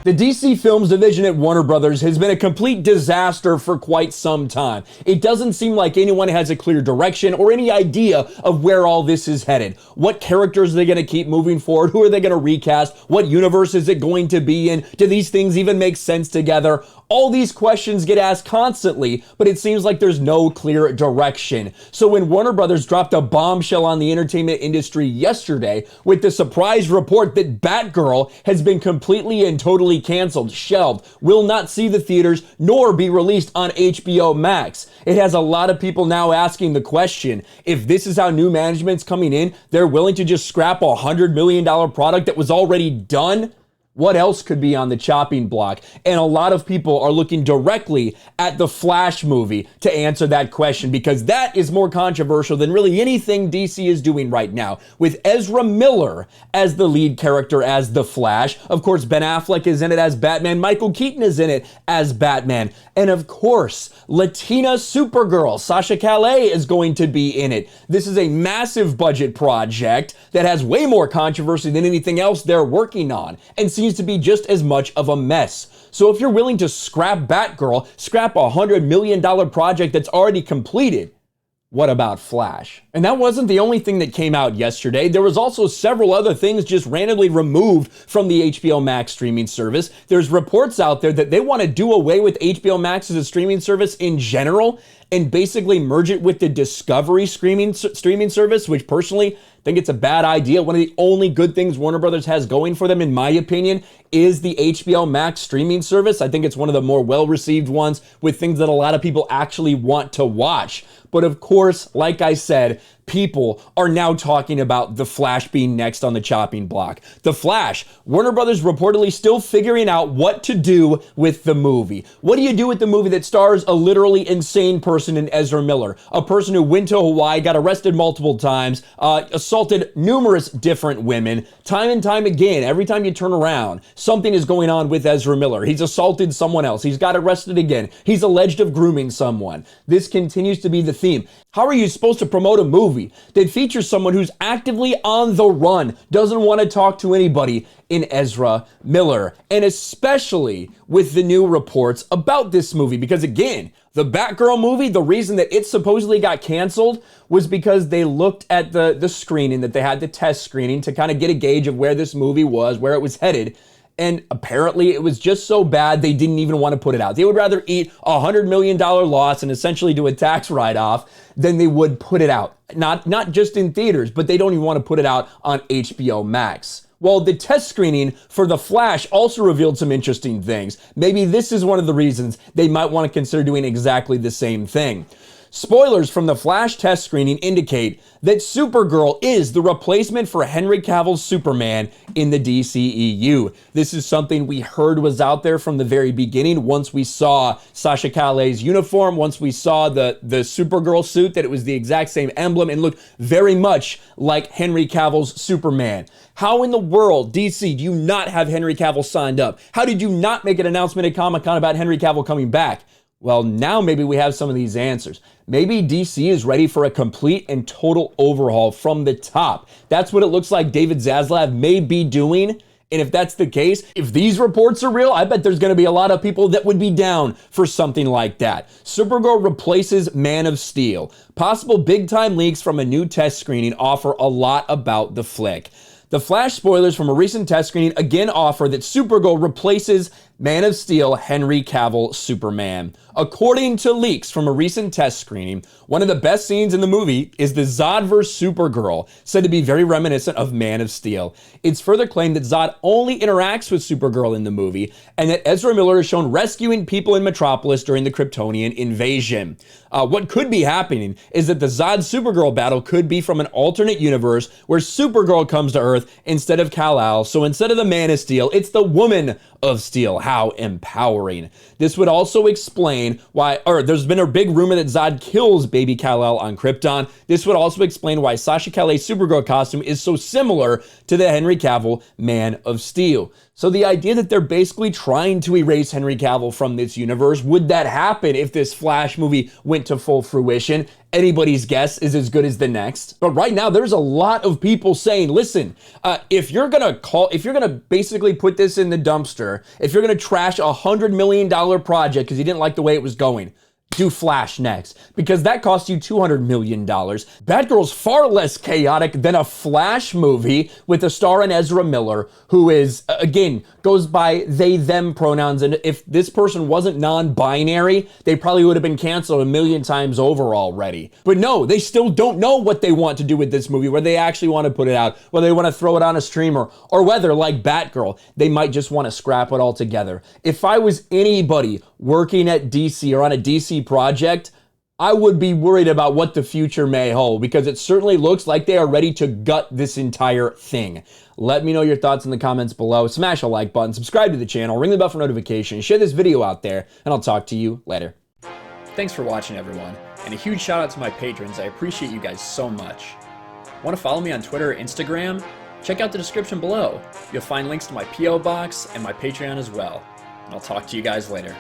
The DC Films division at Warner Brothers has been a complete disaster for quite some time. It doesn't seem like anyone has a clear direction or any idea of where all this is headed. What characters are they going to keep moving forward? Who are they going to recast? What universe is it going to be in? Do these things even make sense together? All these questions get asked constantly, but it seems like there's no clear direction. So when Warner Brothers dropped a bombshell on the entertainment industry yesterday with the surprise report that Batgirl has been completely and totally canceled, shelved, will not see the theaters, nor be released on HBO Max, it has a lot of people now asking the question, if this is how new management's coming in, they're willing to just scrap a $100 million product that was already done? What else could be on the chopping block? And a lot of people are looking directly at the Flash movie to answer that question, because that is more controversial than really anything DC is doing right now. With Ezra Miller as the lead character as the Flash. Of course, Ben Affleck is in it as Batman. Michael Keaton is in it as Batman. And of course, Latina Supergirl, Sasha Calais, is going to be in it. This is a massive budget project that has way more controversy than anything else they're working on, and seems to be just as much of a mess. So if you're willing to scrap Batgirl, scrap a $100 million project that's already completed, what about Flash? And that wasn't the only thing that came out yesterday. There was also several other things just randomly removed from the HBO Max streaming service. There's reports out there that they want to do away with HBO Max as a streaming service in general and basically merge it with the Discovery streaming service, which personally I think it's a bad idea. One of the only good things Warner Brothers has going for them, in my opinion, is the HBO Max streaming service. I think it's one of the more well-received ones with things that a lot of people actually want to watch. But of course, like I said, people are now talking about The Flash being next on the chopping block. The Flash, Warner Brothers reportedly still figuring out what to do with the movie. What do you do with the movie that stars a literally insane person in Ezra Miller? A person who went to Hawaii, got arrested multiple times, assaulted numerous different women, time and time again. Every time you turn around, something is going on with Ezra Miller. He's assaulted someone else. He's got arrested again. He's alleged of grooming someone. This continues to be the theme. How are you supposed to promote a movie that features someone who's actively on the run, doesn't want to talk to anybody, in Ezra Miller? And especially with the new reports about this movie, because again, the Batgirl movie, the reason that it supposedly got canceled was because they looked at the screening, that they had the test screening to kind of get a gauge of where this movie was, where it was headed. And apparently it was just so bad they didn't even want to put it out. They would rather eat a $100 million loss and essentially do a tax write-off than they would put it out. Not just in theaters, but they don't even want to put it out on HBO Max. Well, the test screening for The Flash also revealed some interesting things. Maybe this is one of the reasons they might want to consider doing exactly the same thing. Spoilers from the Flash test screening indicate that Supergirl is the replacement for Henry Cavill's Superman in the DCEU. This is something we heard was out there from the very beginning. Once we saw Sasha Calais' uniform, once we saw the Supergirl suit, that it was the exact same emblem and looked very much like Henry Cavill's Superman. How in the world, DC, do you not have Henry Cavill signed up? How did you not make an announcement at Comic-Con about Henry Cavill coming back? Well, now maybe we have some of these answers. Maybe DC is ready for a complete and total overhaul from the top. That's what it looks like David Zaslav may be doing. And if that's the case, if these reports are real, I bet there's going to be a lot of people that would be down for something like that. Supergirl replaces Man of Steel. Possible big-time leaks from a new test screening offer a lot about the flick. The Flash spoilers from a recent test screening again offer that Supergirl replaces Man of Steel, Henry Cavill, Superman. According to leaks from a recent test screening, one of the best scenes in the movie is the Zod vs. Supergirl, said to be very reminiscent of Man of Steel. It's further claimed that Zod only interacts with Supergirl in the movie, and that Ezra Miller is shown rescuing people in Metropolis during the Kryptonian invasion. What could be happening is that the Zod-Supergirl battle could be from an alternate universe where Supergirl comes to Earth instead of Kal-El, so instead of the Man of Steel, it's the Woman of Steel. How empowering. This would also explain why, there's been a big rumor that Zod kills baby Kal-El on Krypton. This would also explain why Sasha Calais' Supergirl costume is so similar to the Henry Cavill Man of Steel. So the idea that they're basically trying to erase Henry Cavill from this universe, would that happen if this Flash movie went to full fruition? anybody's guess is as good as the next. But right now, there's a lot of people saying, listen, if you're gonna basically put this in the dumpster, if you're gonna trash $100 million project because you didn't like the way it was going, do Flash next, because that cost you $200 million. Batgirl's far less chaotic than a Flash movie with a star in Ezra Miller, who is, again, goes by they, them pronouns, and if this person wasn't non-binary, they probably would have been canceled a million times over already. But no, they still don't know what they want to do with this movie, whether they actually want to put it out, whether they want to throw it on a streamer, or whether, like Batgirl, they might just want to scrap it all together. If I was anybody working at DC or on a DC project, I would be worried about what the future may hold, because it certainly looks like they are ready to gut this entire thing. Let me know your thoughts in the comments below. Smash a like button, subscribe to the channel, ring the bell for notifications, share this video out there, and I'll talk to you later. Thanks for watching, everyone, and a huge shout out to my patrons. I appreciate you guys so much. Want to follow me on Twitter or Instagram? Check out the description below. You'll find links to my PO box and my Patreon as well. And I'll talk to you guys later.